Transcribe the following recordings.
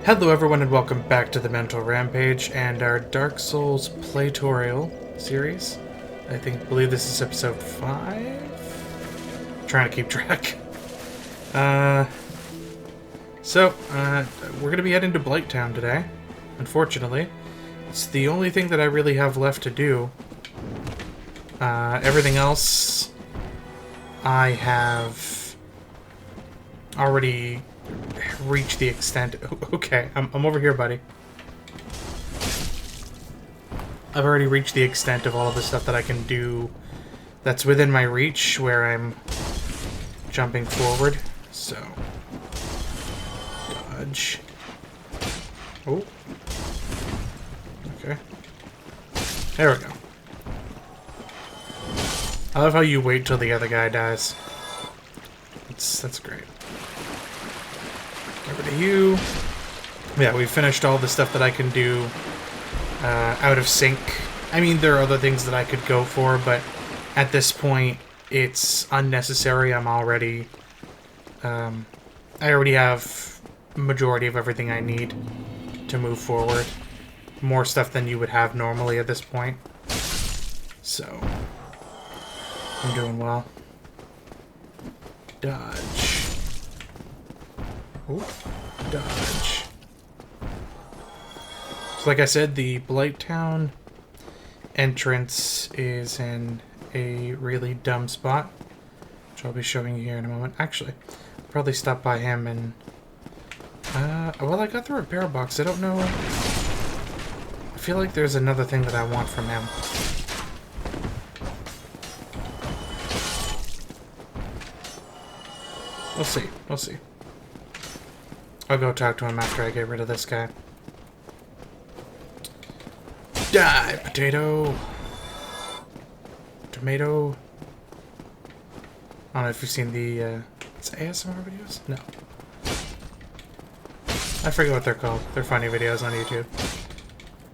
Hello everyone and welcome back to the Mental Rampage and our Dark Souls Playtorial series. Believe this is episode 5? Trying to keep track. We're gonna be heading to Blighttown today. Unfortunately. It's the only thing that I really have left to do. Everything else I have already reach the extent. Okay, I'm over here, buddy. I've already reached the extent of all of the stuff that I can do that's within my reach, where I'm jumping forward. So, dodge. Oh. Okay. There we go. I love how you wait till the other guy dies. That's great. Over to you. Yeah, we finished all the stuff that I can do out of sync. I mean, there are other things that I could go for, but at this point, it's unnecessary. I already have majority of everything I need to move forward. More stuff than you would have normally at this point. So, I'm doing well. Dodge. Ooh, dodge. So like I said, the Blighttown entrance is in a really dumb spot, which I'll be showing you here in a moment. Actually, I'll probably stop by him and... well, I got the repair box. I don't know... I feel like there's another thing that I want from him. We'll see. We'll see. I'll go talk to him after I get rid of this guy. Die, potato! Tomato. I don't know if you've seen the, it's ASMR videos? No. I forget what they're called. They're funny videos on YouTube.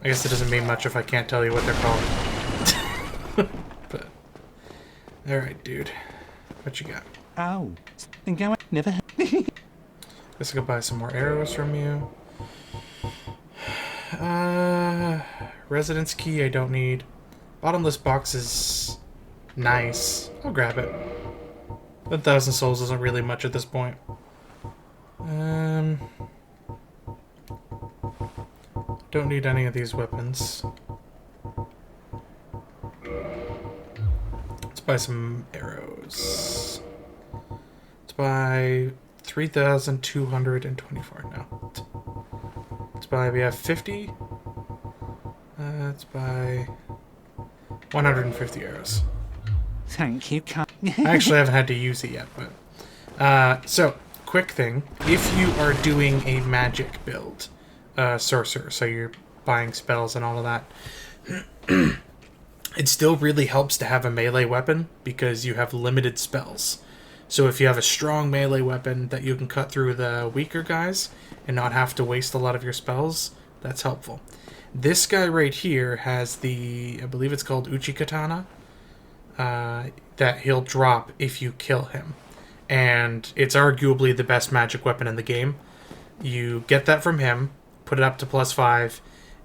I guess it doesn't mean much if I can't tell you what they're called. But, alright, dude. What you got? Ow. Think I never... Guess I could buy some more arrows from you. Residence key I don't need. Bottomless box is nice. I'll grab it. 1,000 souls isn't really much at this point. Don't need any of these weapons. Let's buy some arrows. Let's buy 3,224 now. Let's buy, we have 50. Let's buy 150 arrows. Thank you, I actually haven't had to use it yet, but... so, quick thing. If you are doing a magic build, sorcerer, so you're buying spells and all of that, it still really helps to have a melee weapon, because you have limited spells. So if you have a strong melee weapon that you can cut through the weaker guys and not have to waste a lot of your spells, that's helpful. This guy right here has the, I believe it's called Uchikatana, that he'll drop if you kill him. And it's arguably the best magic weapon in the game. You get that from him, put it up to +5,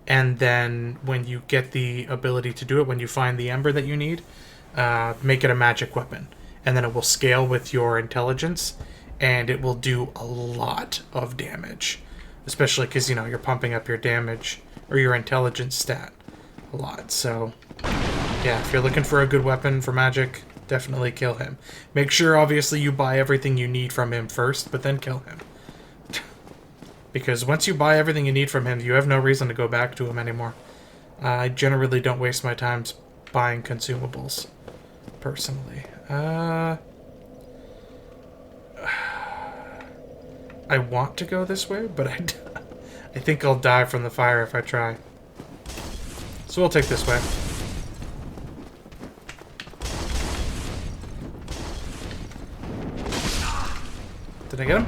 and then when you get the ability to do it, when you find the ember that you need, make it a magic weapon. And then it will scale with your intelligence, and it will do a lot of damage. Especially because, you know, you're pumping up your damage, or your intelligence stat a lot. So, yeah, if you're looking for a good weapon for magic, definitely kill him. Make sure, obviously, you buy everything you need from him first, but then kill him. Because once you buy everything you need from him, you have no reason to go back to him anymore. I generally don't waste my time buying consumables, personally. I want to go this way, but I think I'll die from the fire if I try. So we'll take this way. Did I get him?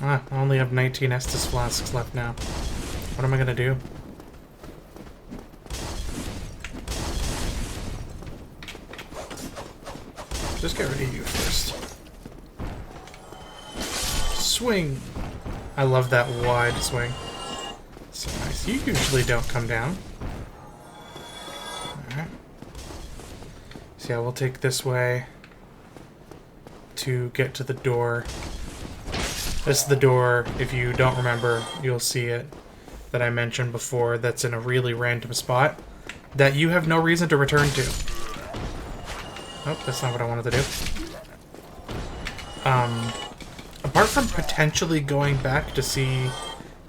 I only have 19 Estus flasks left now. What am I gonna do? just get rid of you first. Swing! I love that wide swing. So nice. You usually don't come down. Alright. So yeah, we'll take this way to get to the door. This is the door, if you don't remember, you'll see it, that I mentioned before, that's in a really random spot that you have no reason to return to. Oh, that's not what I wanted to do. Apart from potentially going back to see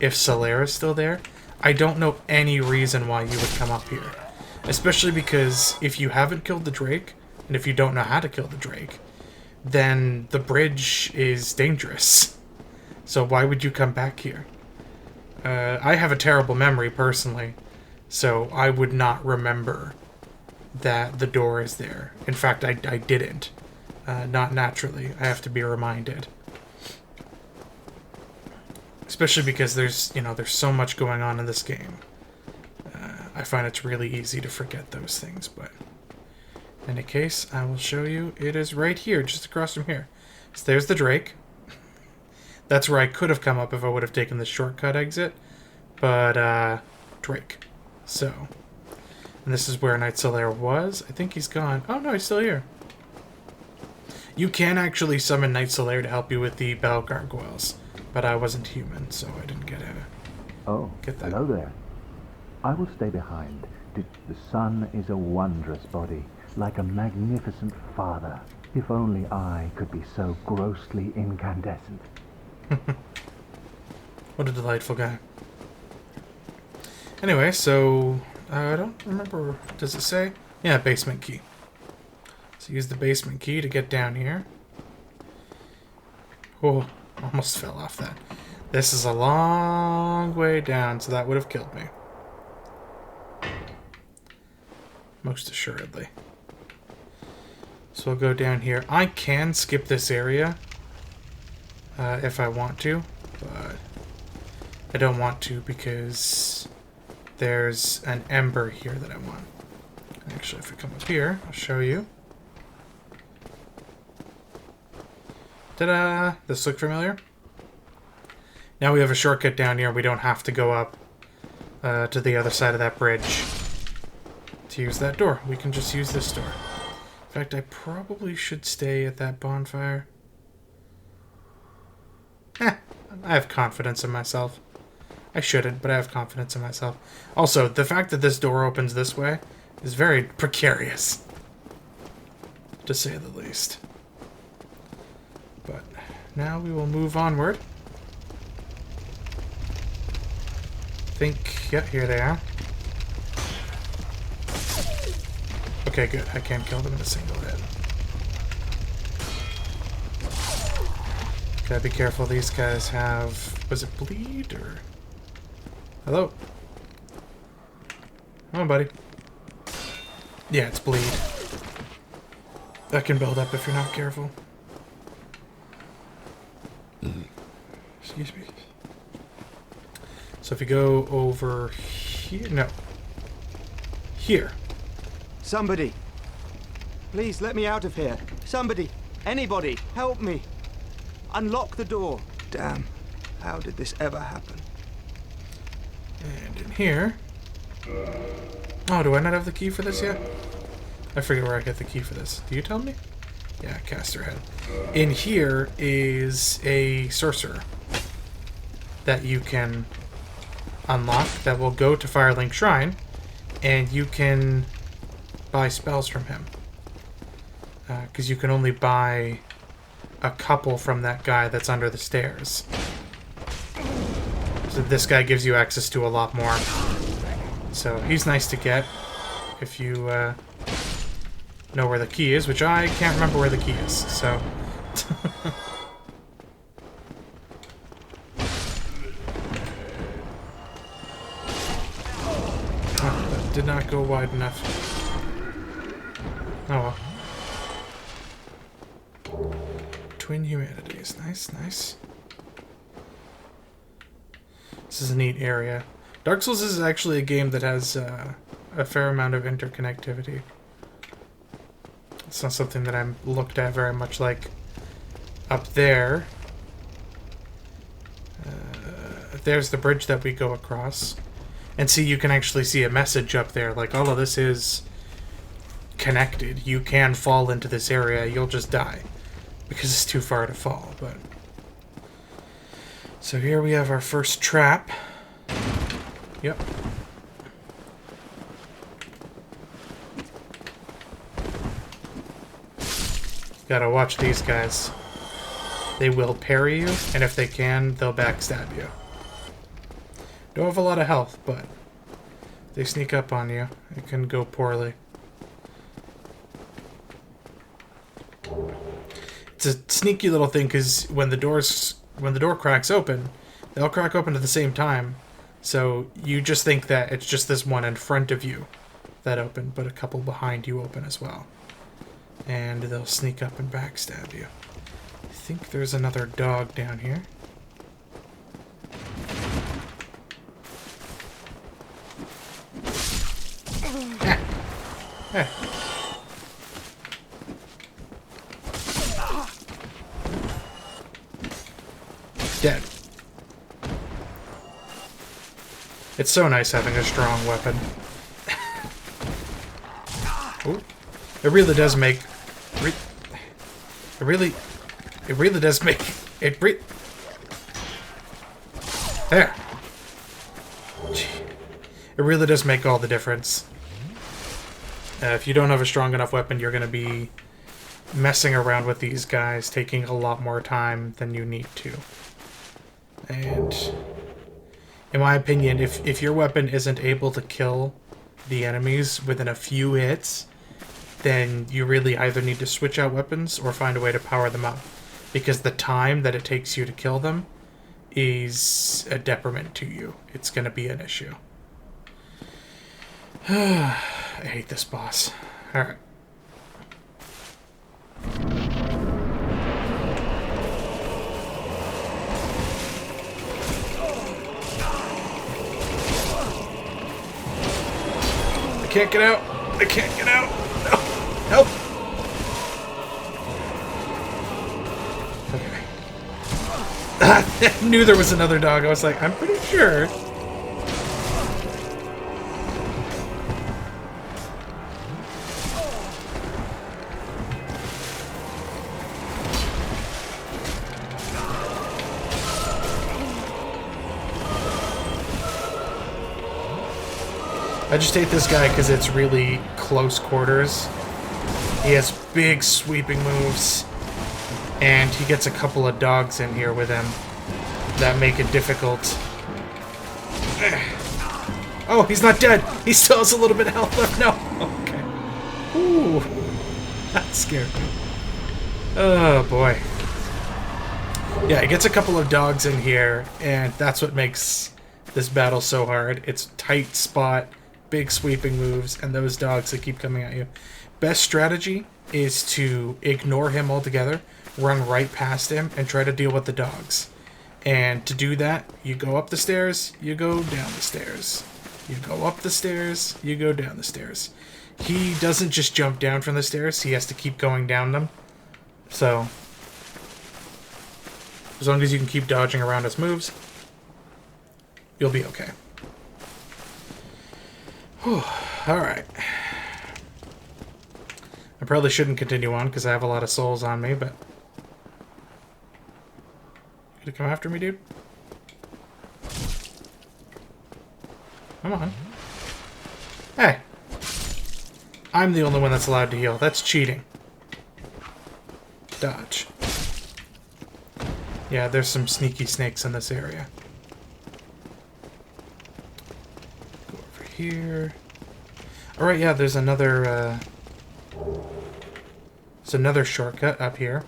if Solaire is still there, I don't know any reason why you would come up here. Especially because if you haven't killed the Drake, and if you don't know how to kill the Drake, then the bridge is dangerous. So why would you come back here? I have a terrible memory, personally, so I would not remember that the door is there. In fact, I didn't. Not naturally. I have to be reminded. Especially because there's so much going on in this game. I find it's really easy to forget those things, but in any case, I will show you. It is right here, just across from here. So there's the Drake. That's where I could have come up if I would have taken the shortcut exit, but Drake. So, and this is where Knight Solaire was. I think he's gone. Oh no, he's still here. You can actually summon Knight Solaire to help you with the Bell Gargoyles, but I wasn't human, so I didn't get that. Hello there. I will stay behind. The sun is a wondrous body, like a magnificent father. If only I could be so grossly incandescent. What a delightful guy. Anyway, so I don't remember. Does it say? Yeah, basement key. So use the basement key to get down here. Oh, almost fell off that. This is a long way down, so that would have killed me. Most assuredly. So we'll go down here. I can skip this area if I want to, but I don't want to because there's an ember here that I want. Actually, if I come up here, I'll show you. Ta-da! This look familiar? Now we have a shortcut down here. We don't have to go up to the other side of that bridge to use that door. We can just use this door. In fact, I probably should stay at that bonfire. I have confidence in myself. I shouldn't, but I have confidence in myself. Also, the fact that this door opens this way is very precarious, to say the least. But now we will move onward. Yeah, here they are. Okay, good. I can't kill them in a single hit. Gotta be careful. These guys have... Was it bleed or... Hello? Come on, buddy. Yeah, it's bleed. That can build up if you're not careful. Excuse me. So if you go over here... No. Here. Somebody. Please let me out of here. Somebody. Anybody. Help me. Unlock the door. Damn. How did this ever happen? And in here... Oh, do I not have the key for this yet? I forget where I get the key for this. Do you tell me? Yeah, Caster Head. In here is a sorcerer that you can unlock that will go to Firelink Shrine, and you can buy spells from him. Because you can only buy a couple from that guy that's under the stairs. So this guy gives you access to a lot more. So he's nice to get if you know where the key is, which I can't remember where the key is, so... Oh, that did not go wide enough. Oh well. Twin Humanities. Nice, nice. This is a neat area. Dark Souls is actually a game that has a fair amount of interconnectivity. It's not something that I'm looked at very much like up there. There's the bridge that we go across. And see, you can actually see a message up there, like all of this is connected. You can fall into this area, you'll just die. Because it's too far to fall, but... So here we have our first trap. Yep. Gotta watch these guys. They will parry you, and if they can, they'll backstab you. Don't have a lot of health, but they sneak up on you. It can go poorly. It's a sneaky little thing, because when the door cracks open, they all crack open at the same time. So you just think that it's just this one in front of you that open, but a couple behind you open as well. And they'll sneak up and backstab you. I think there's another dog down here. Ah. Dead. It's so nice having a strong weapon. Ooh. It really does make... It really does make... There. Gee. It really does make all the difference. If you don't have a strong enough weapon, you're going to be messing around with these guys, taking a lot more time than you need to. And in my opinion, if your weapon isn't able to kill the enemies within a few hits, then you really either need to switch out weapons or find a way to power them up. Because the time that it takes you to kill them is a detriment to you. It's going to be an issue. I hate this boss. Alright. I can't get out! I can't get out! No! Help! Okay. I knew there was another dog. I was like, I'm pretty sure. I just hate this guy because it's really close quarters. He has big sweeping moves, and he gets a couple of dogs in here with him that make it difficult. Oh, he's not dead! He still has a little bit of health left. No! Okay. Ooh. That scared me. Oh, boy. Yeah, he gets a couple of dogs in here, and that's what makes this battle so hard. It's tight spot, big sweeping moves, and those dogs that keep coming at you. Best strategy is to ignore him altogether, run right past him, and try to deal with the dogs. And to do that, you go up the stairs, you go down the stairs. You go up the stairs, you go down the stairs. He doesn't just jump down from the stairs, he has to keep going down them. So, as long as you can keep dodging around his moves, you'll be okay. Whew. Alright. I probably shouldn't continue on because I have a lot of souls on me, but... You gonna come after me, dude? Come on. Hey! I'm the only one that's allowed to heal. That's cheating. Dodge. Yeah, there's some sneaky snakes in this area. Go over here. Alright, yeah, there's another, there's another shortcut up here.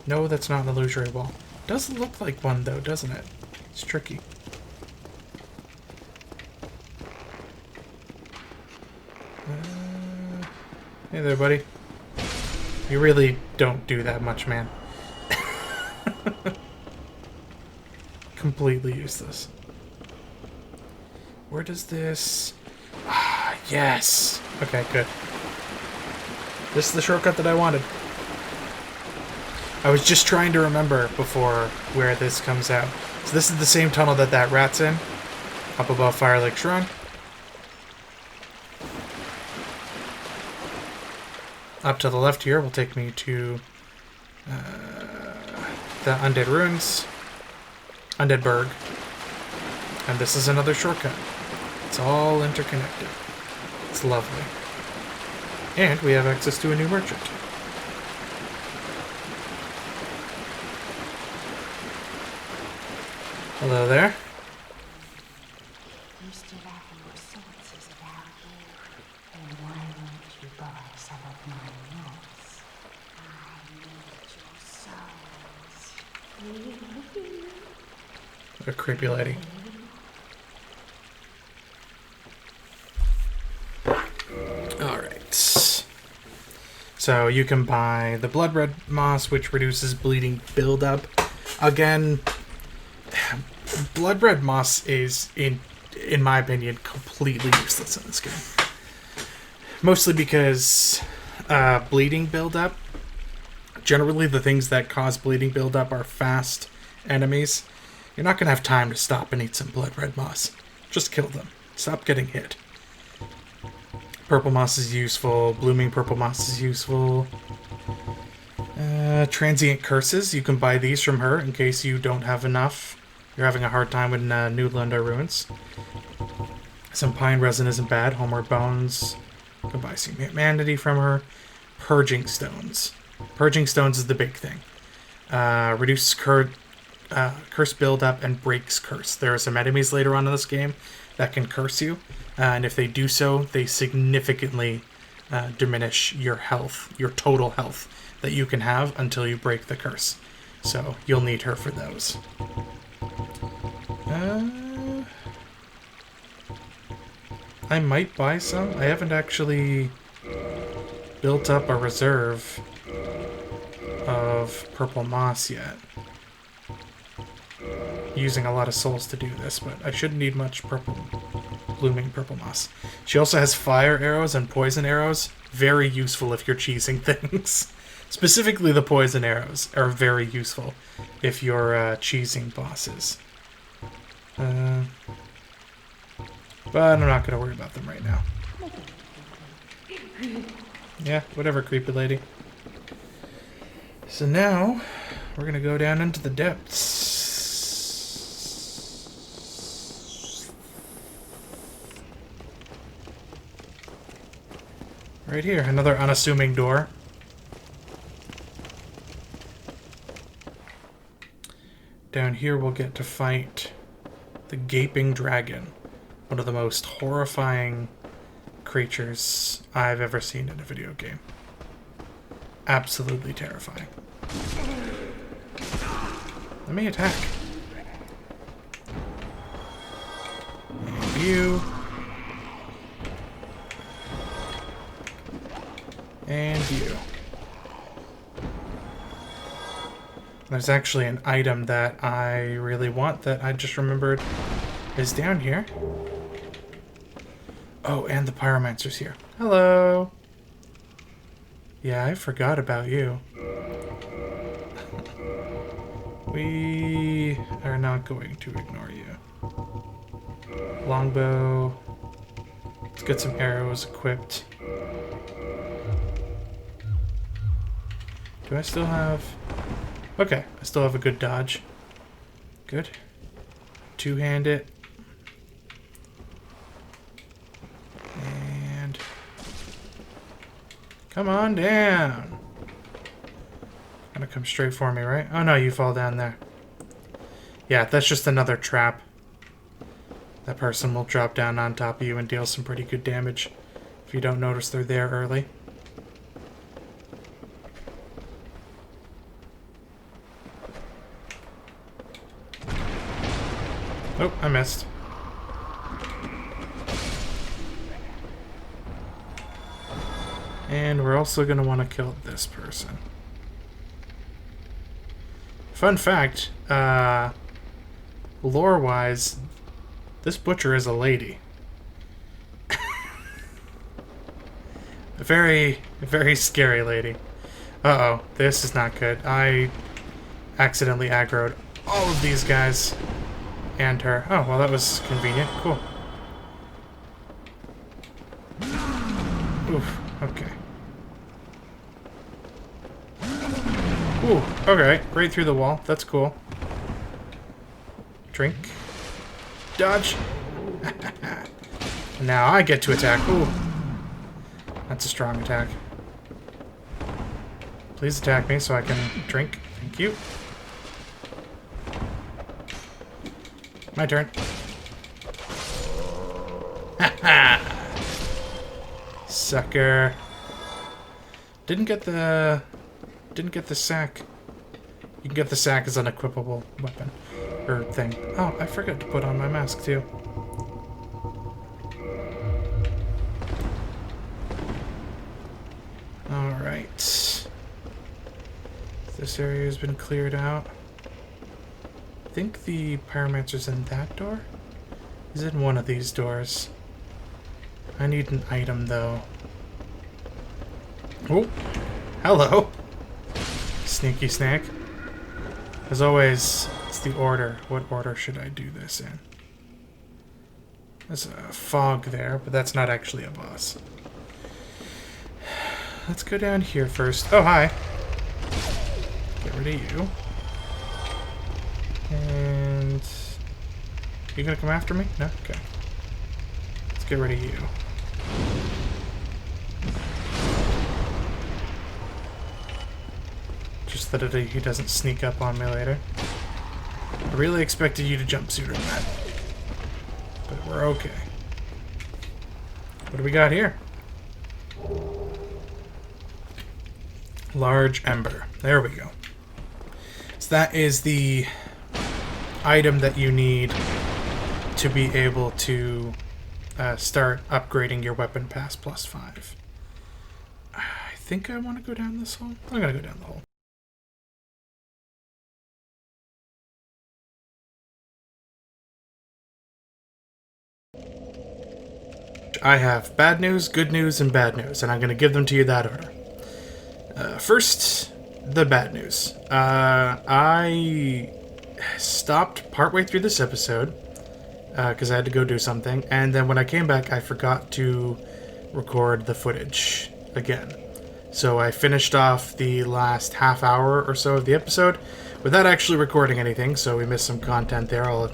No, that's not an illusory wall. Does look like one, though, doesn't it? It's tricky. Hey there, buddy. You really don't do that much, man. Completely useless. Where does this... Ah, yes! Okay, good. This is the shortcut that I wanted. I was just trying to remember before where this comes out. So this is the same tunnel that rat's in. Up above Fire Lake Shrine. Up to the left here will take me to the Undead Ruins. Undead Burg. And this is another shortcut. It's all interconnected. It's lovely. And we have access to a new merchant. Hello there. Used to have your sources about you. And why won't you buy some of my nuts? I need your souls. What a creepy lady. Alright. So you can buy the Blood Red Moss, which reduces bleeding buildup. Again, Blood Red Moss is, in my opinion, completely useless in this game. Mostly because bleeding buildup, generally the things that cause bleeding buildup are fast enemies. You're not going to have time to stop and eat some Blood Red Moss. Just kill them. Stop getting hit. Purple Moss is useful. Blooming Purple Moss is useful. Transient Curses. You can buy these from her in case you don't have enough. You're having a hard time with New Lunda Ruins. Some Pine Resin isn't bad. Homeward Bones. You can buy some Humanity from her. Purging Stones. Purging Stones is the big thing. Reduces curse buildup and breaks curse. There are some enemies later on in this game that can curse you. And if they do so, they significantly diminish your health, your total health that you can have until you break the curse. So you'll need her for those. I might buy some. I haven't actually built up a reserve of purple moss yet. Using a lot of souls to do this, but I shouldn't need much blooming purple moss. She also has fire arrows and poison arrows. Very useful if you're cheesing things. Specifically the poison arrows are very useful if you're cheesing bosses. But I'm not going to worry about them right now. Yeah, whatever, creepy lady. So now, we're going to go down into the depths. Right here, another unassuming door. Down here we'll get to fight the Gaping Dragon. One of the most horrifying creatures I've ever seen in a video game. Absolutely terrifying. Let me attack. And you. And you. There's actually an item that I really want that I just remembered is down here. Oh, and the Pyromancer's here. Hello. Yeah, I forgot about you. We are not going to ignore you. Longbow. Let's get some arrows equipped. Do I still have... Okay, I still have a good dodge. Good. Two-hand it. And... Come on down! Gonna come straight for me, right? Oh no, you fall down there. Yeah, that's just another trap. That person will drop down on top of you and deal some pretty good damage if you don't notice they're there early. Oh, I missed. And we're also going to want to kill this person. Fun fact, lore-wise, this butcher is a lady. I very, very scary lady. Uh-oh, this is not good. I accidentally aggroed all of these guys and her. Oh, well, that was convenient. Cool. Oof, okay. Ooh, okay, right through the wall. That's cool. Drink. Dodge. Now I get to attack. Ooh. That's a strong attack. Please attack me so I can drink. Thank you. My turn. Sucker. Didn't get the sack. You can get the sack as an equipable weapon. Or thing. Oh, I forgot to put on my mask too. Alright. This area has been cleared out. I think the pyromancer's in that door? He's in one of these doors. I need an item though. Oh, hello. Sneaky snake. As always, it's the order. What order should I do this in? There's a fog there, but that's not actually a boss. Let's go down here first. Oh, hi. Get rid of you. And... you gonna come after me? No? Okay. Let's get rid of you. Just that he doesn't sneak up on me later. I really expected you to jump sooner than that. But we're okay. What do we got here? Large ember. There we go. So that is the item that you need to be able to start upgrading your weapon past +5. I think I want to go down this hole. I'm going to go down the hole. I have bad news, good news, and bad news, and I'm going to give them to you that order. First, the bad news. I stopped partway through this episode because I had to go do something, and then when I came back, I forgot to record the footage again. So I finished off the last half hour or so of the episode without actually recording anything, so we missed some content there. I'll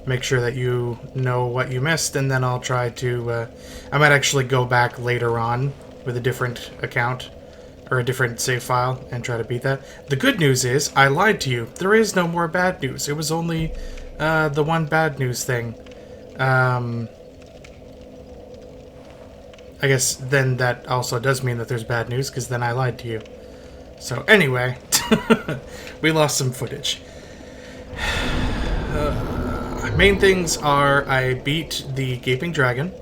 make sure that you know what you missed, and then I'll try to... I might actually go back later on with a different account or a different save file and try to beat that. The good news is, I lied to you. There is no more bad news. It was only the one bad news thing. I guess then that also does mean that there's bad news, because then I lied to you. So anyway, we lost some footage. Main things are I beat the Gaping Dragon,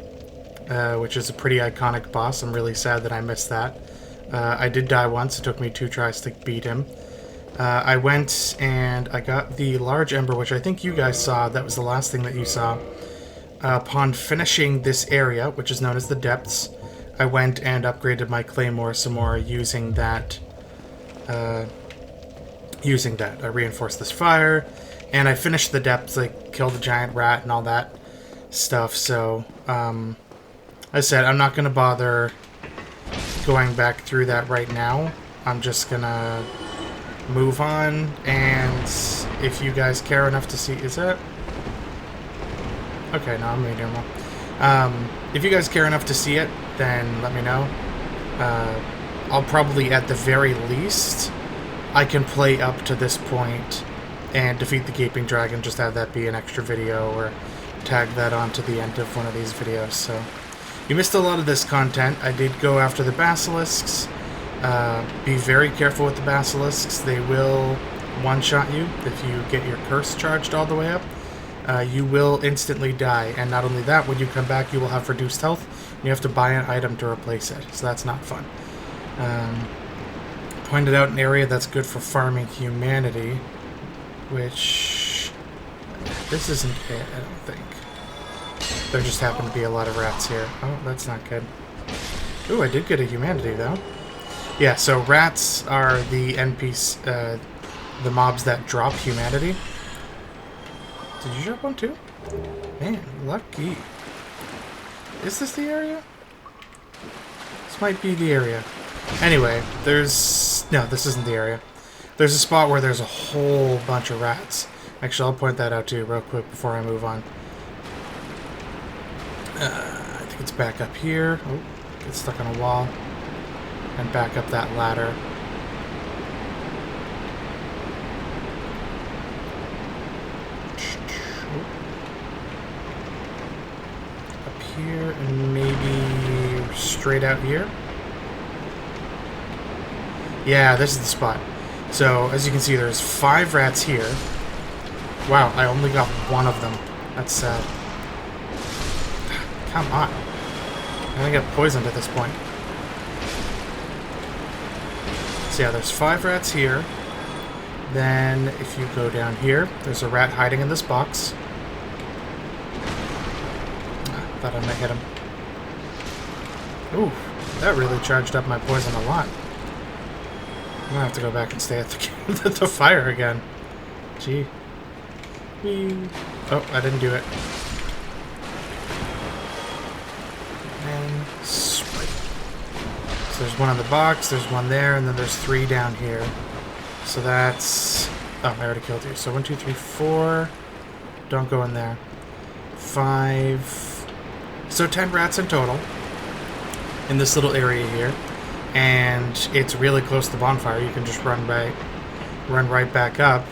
which is a pretty iconic boss. I'm really sad that I missed that. I did die once. It took me 2 tries to beat him. I went and I got the Large Ember, which I think you guys saw. That was the last thing that you saw. Upon finishing this area, which is known as the Depths, I went and upgraded my Claymore some more using that. I reinforced this fire, and I finished the Depths. I killed the giant rat and all that stuff. So, I said I'm not going to bother going back through that right now. I'm just going to move on, and if you guys care enough to see... Is that... Okay, no, I'm medium well. If you guys care enough to see it, then let me know. I'll probably, at the very least, I can play up to this point and defeat the Gaping Dragon, just have that be an extra video, or tag that onto the end of one of these videos. So, you missed a lot of this content. I did go after the basilisks. Be very careful with the basilisks. They will one-shot you if you get your curse charged all the way up. You will instantly die, and not only that, when you come back you will have reduced health, and you have to buy an item to replace it, so that's not fun. Pointed out an area that's good for farming humanity, which... this isn't it, I don't think. There just happen to be a lot of rats here. Oh, that's not good. Ooh, I did get a humanity, though. Yeah, so rats are the NPC, the mobs that drop humanity. Did you drop one, too? Man, lucky. Is this the area? This might be the area. Anyway, there's... No, this isn't the area. There's a spot where there's a whole bunch of rats. Actually, I'll point that out to you real quick before I move on. I think it's back up here. Oh, get stuck on a wall. And back up that ladder. Up here and maybe straight out here. Yeah, this is the spot. So, as you can see, there's 5 rats here. Wow, I only got one of them. That's sad. Come on. I'm gonna get poisoned at this point. So yeah, there's 5 rats here. Then, if you go down here, there's a rat hiding in this box. Thought I might hit him. Ooh, that really charged up my poison a lot. I'm gonna have to go back and stay at the, at the fire again. Gee. Whee. Oh, I didn't do it. And swipe. So there's one on the box, there's one there, and then there's 3 down here. So that's... Oh, I already killed you. So 1, 2, 3, 4. Don't go in there. 5. So 10 rats in total. In this little area here. And it's really close to the bonfire. You can just run right back up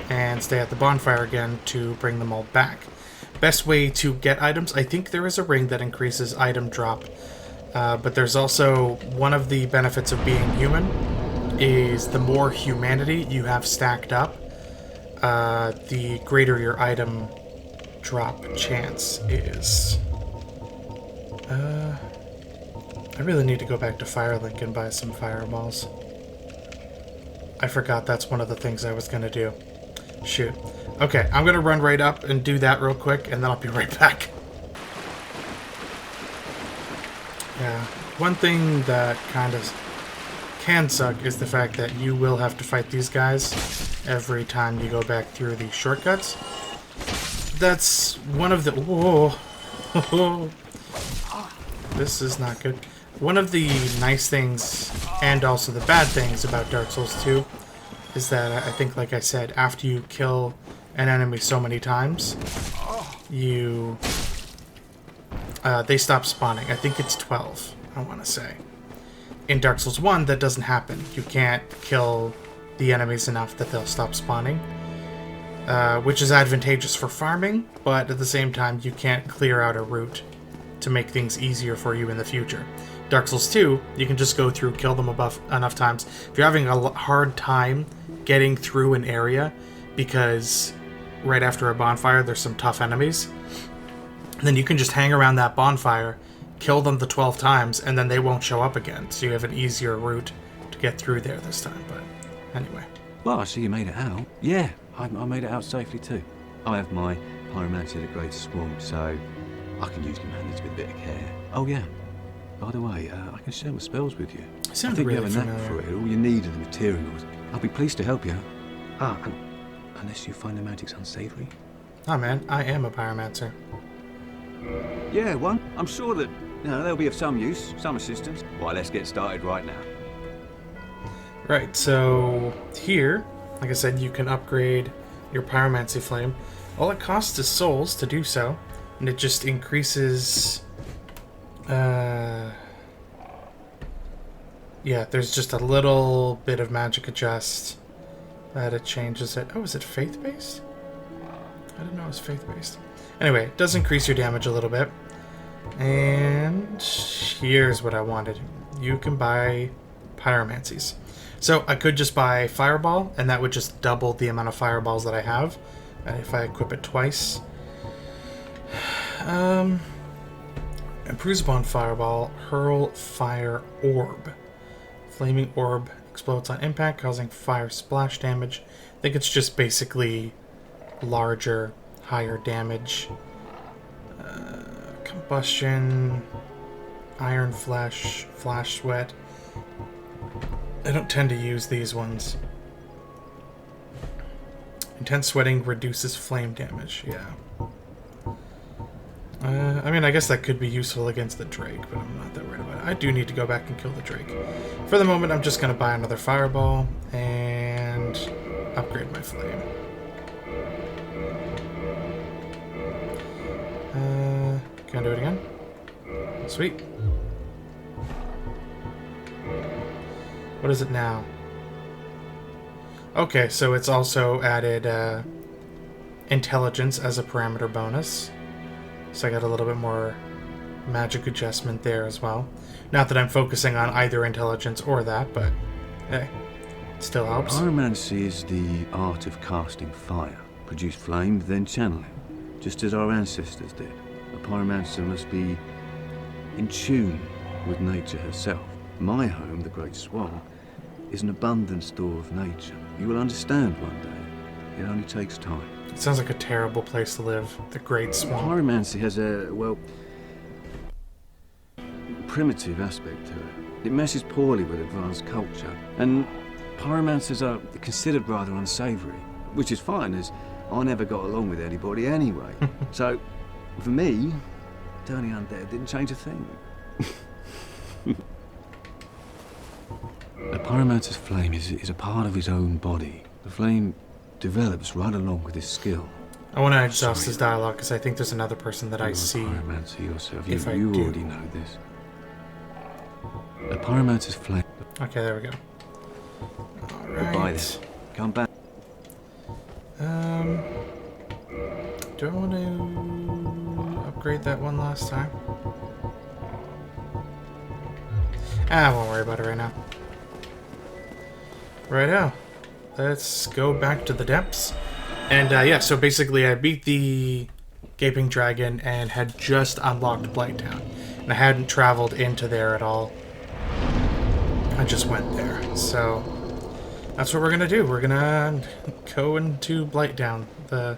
and stay at the bonfire again to bring them all back. Best way to get items, I think there is a ring that increases item drop, but there's also one of the benefits of being human is the more humanity you have stacked up, the greater your item drop chance is. I really need to go back to Firelink and buy some fireballs. I forgot that's one of the things I was going to do. Shoot. Okay, I'm going to run right up and do that real quick, and then I'll be right back. Yeah, one thing that kind of can suck is the fact that you will have to fight these guys every time you go back through the shortcuts. That's one of the... Whoa! This is not good. One of the nice things, and also the bad things about Dark Souls 2, is that I think, like I said, after you kill an enemy so many times, you... they stop spawning. I think it's 12, I want to say. In Dark Souls 1, that doesn't happen. You can't kill the enemies enough that they'll stop spawning. Which is advantageous for farming, but at the same time, you can't clear out a route to make things easier for you in the future. Dark Souls 2, you can just go through, kill them enough times. If you're having a hard time getting through an area because right after a bonfire there's some tough enemies, then you can just hang around that bonfire, kill them the 12 times, and then they won't show up again. So you have an easier route to get through there this time. But anyway. Well, I see you made it out. Yeah, I made it out safely too. I have my pyromancy at a great swamp, so I can usually manage with a bit of care. Oh yeah, by the way, I can share my spells with you. I think really you have a knack for it. All you need are the materials. I'll be pleased to help you. Unless you find the magic's unsavory. Oh man, I am a pyromancer. Yeah, one. I'm sure that they'll be of some use, some assistance. Well, let's get started right now. Right, so here, like I said, you can upgrade your pyromancy flame. All it costs is souls to do so, and it just increases... yeah, there's just a little bit of magic adjust that it changes it. Oh, is it faith-based? I didn't know it was faith-based. Anyway, it does increase your damage a little bit. And here's what I wanted. You can buy pyromancies. So I could just buy Fireball, and that would just double the amount of fireballs that I have. And if I equip it twice... improves upon Fireball, hurl Fire Orb. Flaming Orb explodes on impact, causing fire splash damage. I think it's just basically larger, higher damage. Combustion. Iron Flash, Flash Sweat. I don't tend to use these ones. Intense sweating reduces flame damage, yeah. I mean, I guess that could be useful against the Drake, but I'm not that worried about it. I do need to go back and kill the Drake. For the moment, I'm just going to buy another Fireball and upgrade my Flame. Can I do it again? Sweet. What is it now? Okay, so it's also added intelligence as a parameter bonus. So I got a little bit more magic adjustment there as well. Not that I'm focusing on either intelligence or that, but hey, it still helps. Pyromancy is the art of casting fire. Produce flame, then channel it, just as our ancestors did. A pyromancer must be in tune with nature herself. My home, the Great Swamp, is an abundant store of nature. You will understand one day. It only takes time. It sounds like a terrible place to live. The Great Swamp. Pyromancy has a, well, primitive aspect to it. It meshes poorly with advanced culture. And pyromancers are considered rather unsavory, which is fine, as I never got along with anybody anyway. So, for me, turning undead didn't change a thing. A pyromancer's flame is a part of his own body. The flame develops right along with his skill. I want to exhaust this dialogue because I think there's another person that I see. You're a pyromancer yourself. If I you do. already know this. A pyromancer's flame. Okay, there we go. Goodbye Alright. then. Come back. Do I want to upgrade that one last time? I won't worry about it right now. Righto. Let's go back to the depths. And yeah, so basically I beat the Gaping Dragon and had just unlocked Blighttown. And I hadn't traveled into there at all. I just went there. So that's what we're gonna do. We're gonna go into Blighttown, the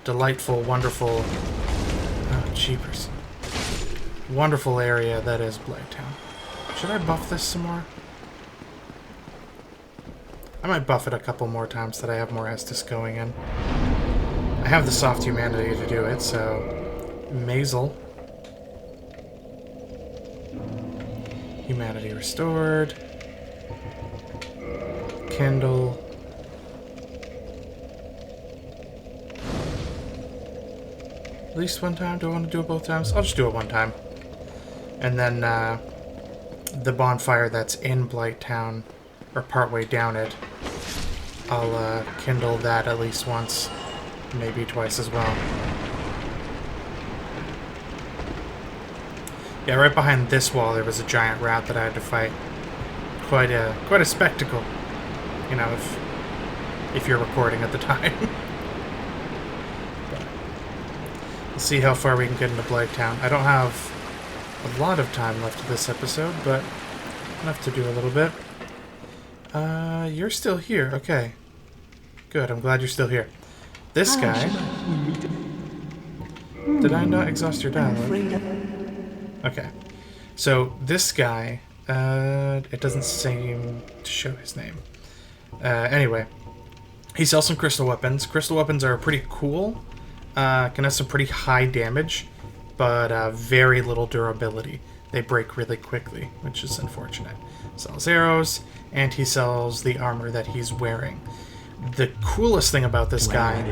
delightful, wonderful, oh jeepers, wonderful area that is Blighttown. Should I buff this some more? I might buff it a couple more times that I have more Estus going in. I have the soft humanity to do it, so Mazel. Humanity restored. Kindle. At least one time? Do I want to do it both times? I'll just do it one time. And then the bonfire that's in Blighttown, or partway down it, I'll kindle that at least once, maybe twice as well. Yeah, right behind this wall there was a giant rat that I had to fight. Quite a spectacle, you know, if you're recording at the time. But we'll see how far we can get into Blighttown. I don't have a lot of time left of this episode, but enough to do a little bit. You're still here. Okay. Good, I'm glad you're still here. This guy... Did I not exhaust your dialogue? Okay. So, this guy, it doesn't seem to show his name. Anyway. He sells some crystal weapons. Crystal weapons are pretty cool. Can have some pretty high damage, but very little durability. They break really quickly, which is unfortunate. Sells arrows, and he sells the armor that he's wearing. The coolest thing about this guy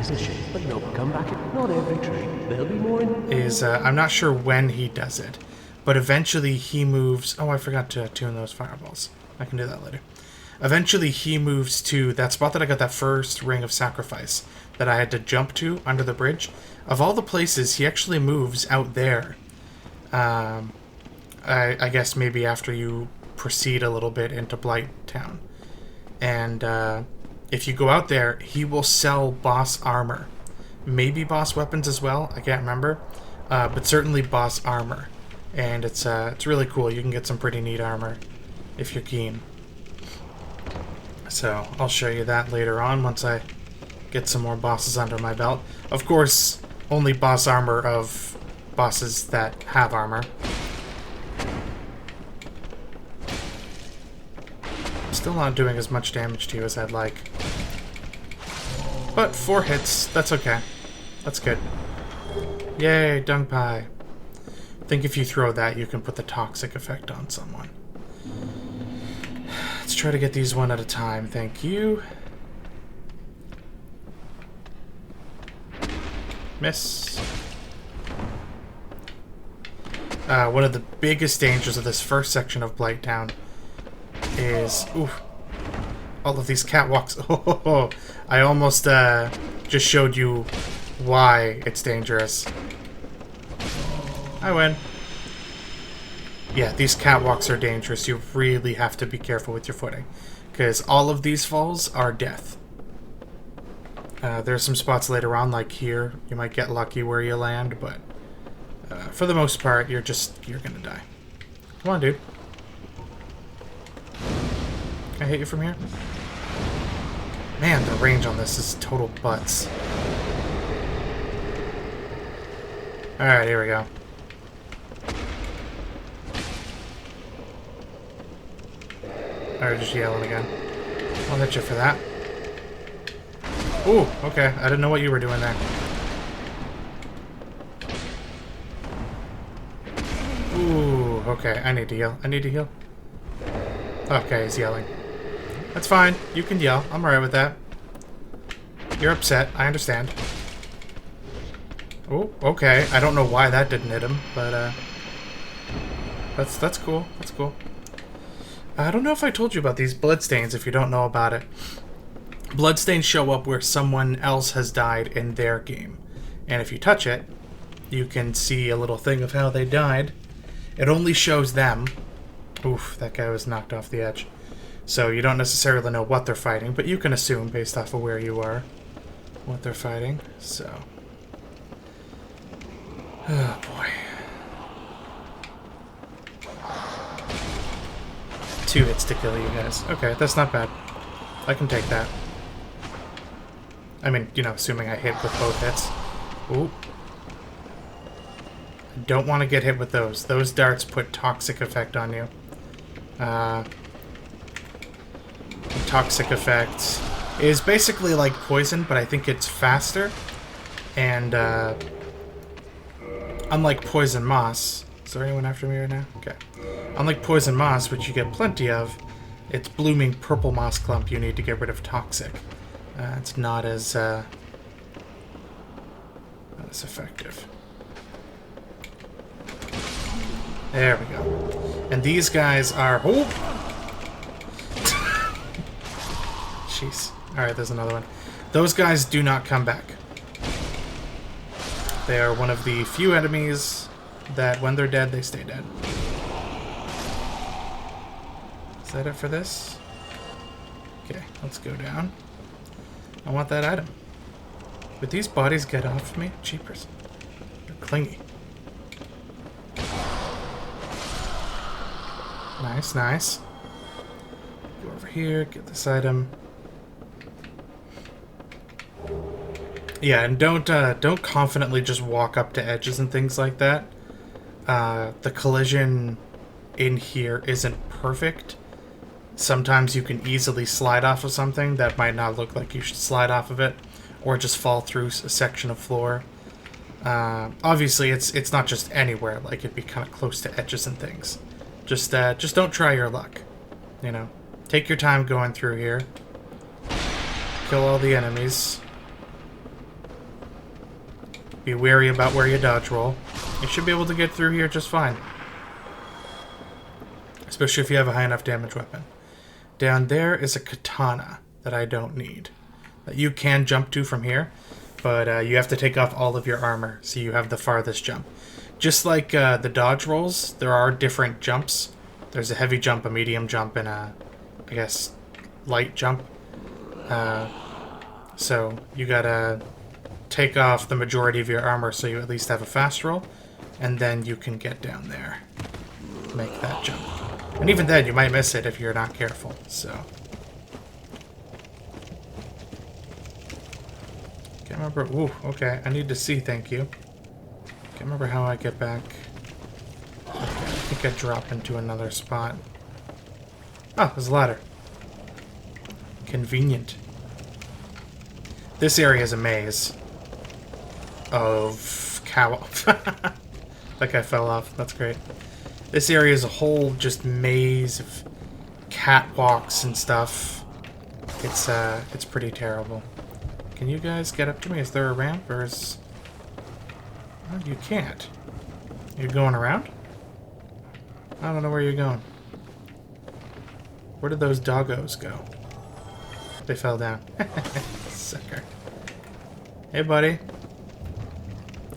is, I'm not sure when he does it, but eventually he moves... Oh, I forgot to tune those fireballs. I can do that later. Eventually he moves to that spot that I got that first ring of sacrifice that I had to jump to under the bridge. Of all the places, he actually moves out there. I guess maybe after you proceed a little bit into Blighttown. And if you go out there, he will sell boss armor. Maybe boss weapons as well, I can't remember. But certainly boss armor. And it's really cool. You can get some pretty neat armor if you're keen. So I'll show you that later on once I get some more bosses under my belt. Of course, only boss armor of bosses that have armor. Still not doing as much damage to you as I'd like. But 4 hits, that's okay. That's good. Yay, dung pie. I think if you throw that, you can put the toxic effect on someone. Let's try to get these one at a time, thank you. Miss. One of the biggest dangers of this first section of Blighttown is... Oof. All of these catwalks. Oh, I almost just showed you why it's dangerous. I win. Yeah, these catwalks are dangerous. You really have to be careful with your footing, because all of these falls are death. There's some spots later on, like here, you might get lucky where you land, but for the most part, you're gonna die. Come on, dude. Can I hit you from here? Man, the range on this is total butts. Alright, here we go. Alright, just yelling again. I'll hit you for that. Ooh, okay. I didn't know what you were doing there. Ooh, okay. I need to heal. I need to heal. Okay, he's yelling. That's fine. You can yell. I'm alright with that. You're upset. I understand. Oh, okay. I don't know why that didn't hit him, but that's cool. That's cool. I don't know if I told you about these bloodstains if you don't know about it. Bloodstains show up where someone else has died in their game. And if you touch it, you can see a little thing of how they died. It only shows them. Oof, that guy was knocked off the edge. So you don't necessarily know what they're fighting, but you can assume based off of where you are what they're fighting. So. Oh boy. 2 hits to kill you guys. Okay, that's not bad. I can take that. I mean, you know, assuming I hit with both hits. Ooh. Don't want to get hit with those. Those darts put toxic effect on you. Toxic effect is basically like poison, but I think it's faster. And, unlike poison moss... Is there anyone after me right now? Okay. Unlike poison moss, which you get plenty of, it's blooming purple moss clump you need to get rid of toxic. It's not as effective. There we go. And these guys are... Oh! Jeez. Alright, there's another one. Those guys do not come back. They are one of the few enemies that when they're dead, they stay dead. Is that it for this? Okay, let's go down. I want that item. Would these bodies get off me? Jeepers. They're clingy. Nice, nice. Go over here, get this item. Yeah, and don't confidently just walk up to edges and things like that. The collision in here isn't perfect. Sometimes you can easily slide off of something that might not look like you should slide off of it, or just fall through a section of floor. Obviously, it's not just anywhere. Like, it'd be kind of close to edges and things. Just don't try your luck. You know, take your time going through here. Kill all the enemies. Be wary about where you dodge roll. You should be able to get through here just fine. Especially if you have a high enough damage weapon. Down there is a katana that I don't need. That you can jump to from here, but you have to take off all of your armor, so you have the farthest jump. Just like the dodge rolls, there are different jumps. There's a heavy jump, a medium jump, and a, I guess, light jump. So you gotta take off the majority of your armor so you at least have a fast roll, and then you can get down there. Make that jump. And even then, you might miss it if you're not careful, so... Can't remember... Ooh, okay, I need to see, thank you. Can't remember how I get back. Okay, I think I drop into another spot. Oh, there's a ladder. Convenient. This area is a maze of cow. That guy fell off. That's great. This area is a whole just maze of catwalks and stuff. It's pretty terrible. Can you guys get up to me? Is there a ramp or is... Oh, you can't. You're going around? I don't know where you're going. Where did those doggos go? They fell down. Sucker. Hey, buddy.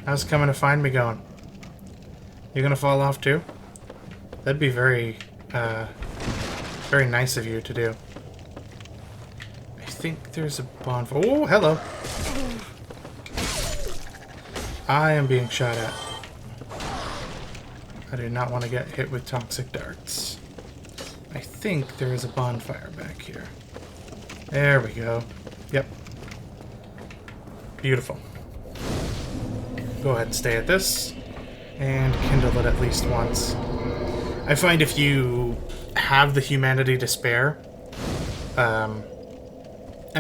How's coming to find me going? You gonna fall off too? That'd be very nice of you to do. I think there's a bonfire. Oh, hello. I am being shot at. I do not want to get hit with toxic darts. I think there is a bonfire back here. There we go. Yep. Beautiful. Go ahead and stay at this. And kindle it at least once. I find if you have the humanity to spare, I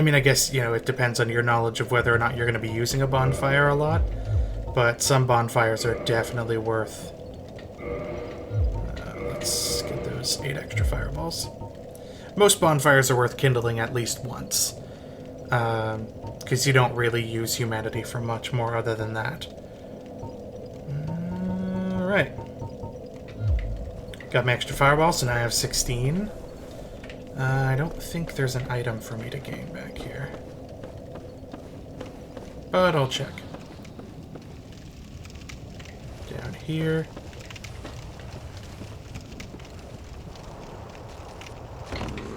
mean, I guess, you know, it depends on your knowledge of whether or not you're going to be using a bonfire a lot, but some bonfires are definitely worth... let's get those 8 extra fireballs. Most bonfires are worth kindling at least once, because you don't really use humanity for much more other than that. Alright. Got my extra fireball, so now I have 16. I don't think there's an item for me to gain back here. But I'll check. Down here.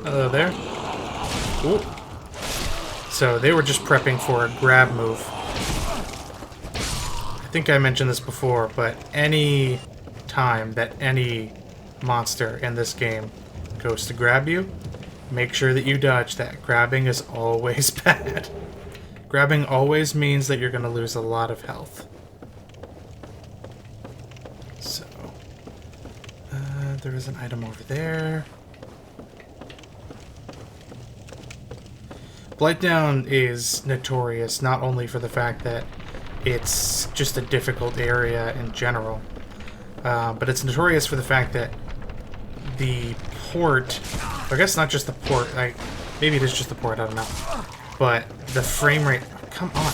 Hello there. Ooh. So they were just prepping for a grab move. I think I mentioned this before, but any time that any monster in this game goes to grab you, make sure that you dodge that. Grabbing is always bad. Grabbing always means that you're going to lose a lot of health. So, there is an item over there. Blightdown is notorious not only for the fact that it's just a difficult area in general, but it's notorious for the fact that the port, I guess not just the port, maybe it is just the port, I don't know, but the frame rate, come on.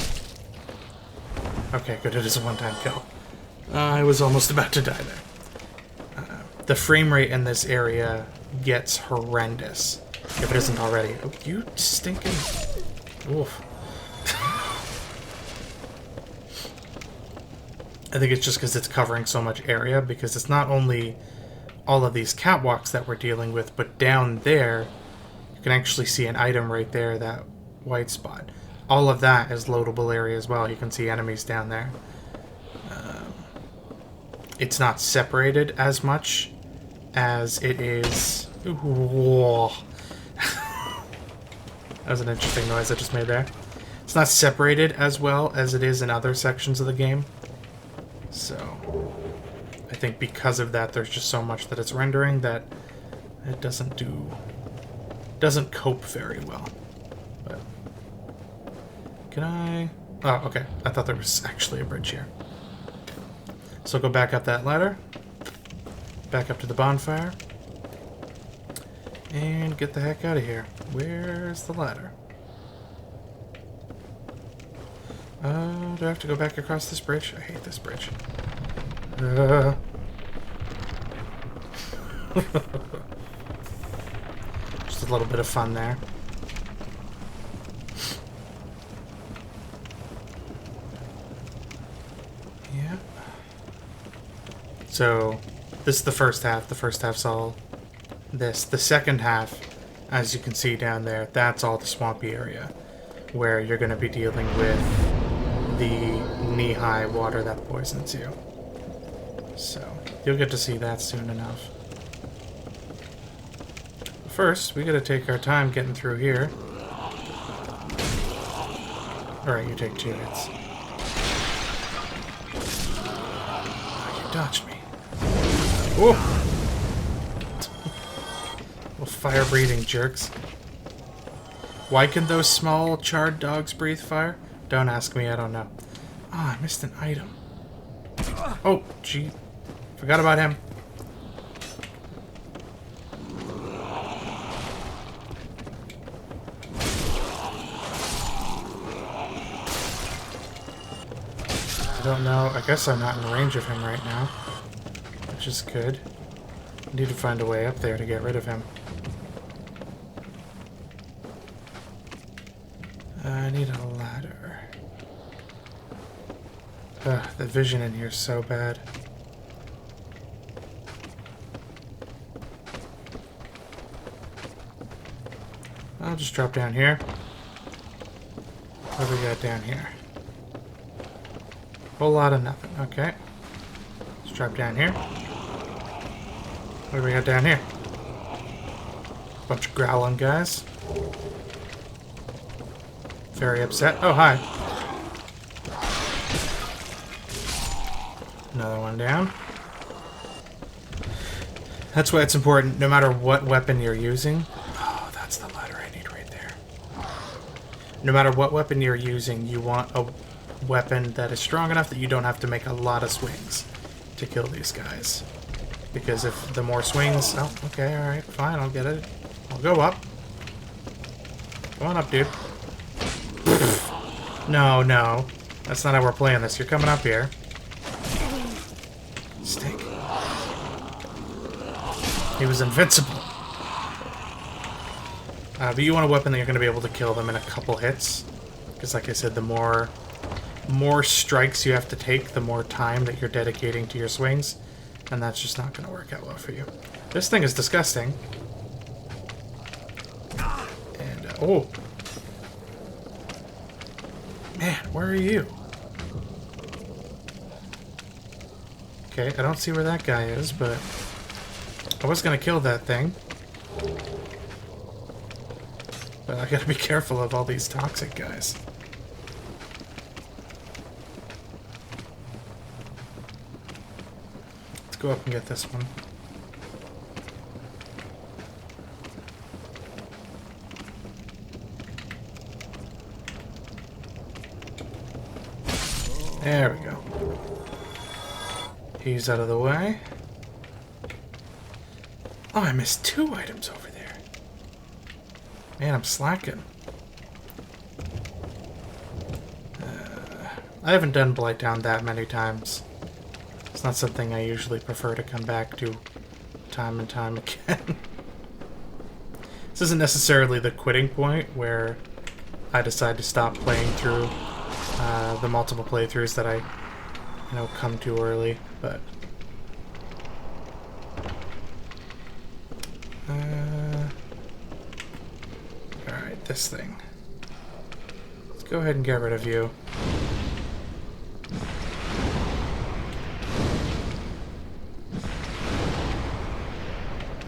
Okay, good, it is a one-time kill. I was almost about to die there. The frame rate in this area gets horrendous, if it isn't already. Oh, you stinking... Oof. I think it's just because it's covering so much area, because it's not only all of these catwalks that we're dealing with, but down there, you can actually see an item right there, that white spot. All of that is loadable area as well. You can see enemies down there. It's not separated as much as it is... Whoa. That was an interesting noise I just made there. It's not separated as well as it is in other sections of the game. So, I think because of that, there's just so much that it's rendering that it doesn't cope very well. But, can I... Oh, okay. I thought there was actually a bridge here. So go back up that ladder. Back up to the bonfire. And get the heck out of here. Where's the ladder? Do I have to go back across this bridge? I hate this bridge. Just a little bit of fun there. Yeah. So, this is the first half. The first half's all this. The second half, as you can see down there, that's all the swampy area, where you're going to be dealing with the knee-high water that poisons you. So, you'll get to see that soon enough. First, we gotta take our time getting through here. Alright, you take 2 hits. Oh, you dodged me. Whoa! Little fire-breathing jerks. Why can those small charred dogs breathe fire? Don't ask me, I don't know. Ah, I missed an item. Oh, gee. Forgot about him. I don't know. I guess I'm not in range of him right now, which is good. I need to find a way up there to get rid of him. I need a ladder. Ugh, the vision in here is so bad. I'll just drop down here. What do we got down here? Whole lot of nothing. Okay. Let's drop down here. What do we got down here? Bunch of growling guys. Very upset. Oh, hi. Another one down. That's why it's important, no matter what weapon you're using. Oh, that's the ladder I need right there. No matter what weapon you're using, you want a weapon that is strong enough that you don't have to make a lot of swings to kill these guys. Because if the more swings... Oh, okay, alright, fine, I'll get it. I'll go up. Come on up, dude. No, no. That's not how we're playing this. You're coming up here. Stink. He was invincible. But you want a weapon that you're going to be able to kill them in a couple hits. Because like I said, the more strikes you have to take, the more time that you're dedicating to your swings. And that's just not going to work out well for you. This thing is disgusting. And, oh. Man, where are you? Okay, I don't see where that guy is, but I was going to kill that thing. But I gotta be careful of all these toxic guys. Let's go up and get this one. There we go. He's out of the way. Oh, I missed 2 items over there. Man, I'm slacking. I haven't done Blighttown that many times. It's not something I usually prefer to come back to time and time again. This isn't necessarily the quitting point where I decide to stop playing through the multiple playthroughs that I, come to early, but... Alright, this thing. Let's go ahead and get rid of you.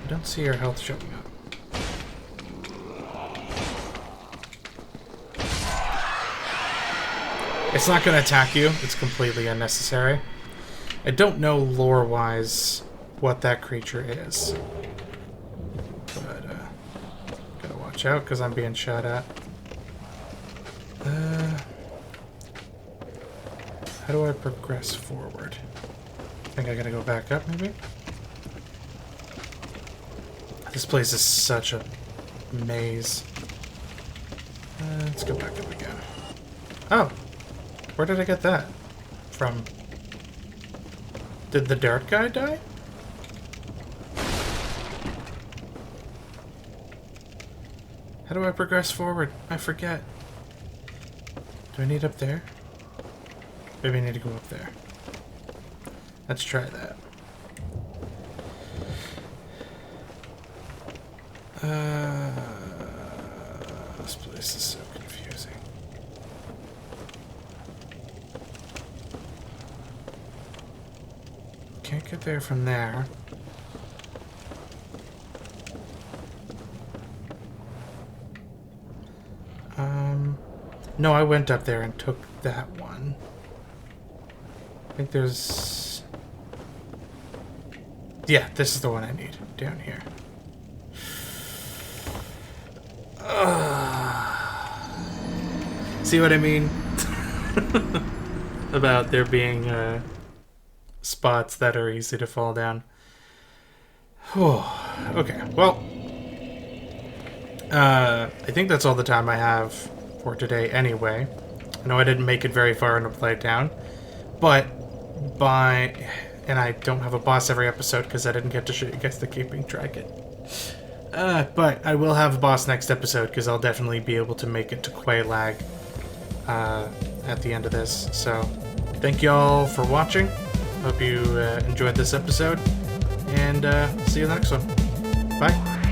I don't see your health showing up. It's not going to attack you. It's completely unnecessary. I don't know lore-wise what that creature is. But, gotta watch out because I'm being shot at. How do I progress forward? I think I gotta go back up, maybe? This place is such a maze. Let's go back up again. Oh! Where did I get that from? Did the dart guy die? How do I progress forward? I forget. Do I need up there? Maybe I need to go up there. Let's try that. This place is so confusing. Can't get there from there. No, I went up there and took that one. I think there's... Yeah, this is the one I need, down here. See what I mean? About there being spots that are easy to fall down. Okay, well, I think that's all the time I have for today anyway. I know I didn't make it very far into Playtown, but and I don't have a boss every episode because I didn't get to show you guys the Keeping Dragon. But I will have a boss next episode because I'll definitely be able to make it to Quelaag at the end of this. So, thank y'all for watching. Hope you enjoyed this episode, and see you next one. Bye.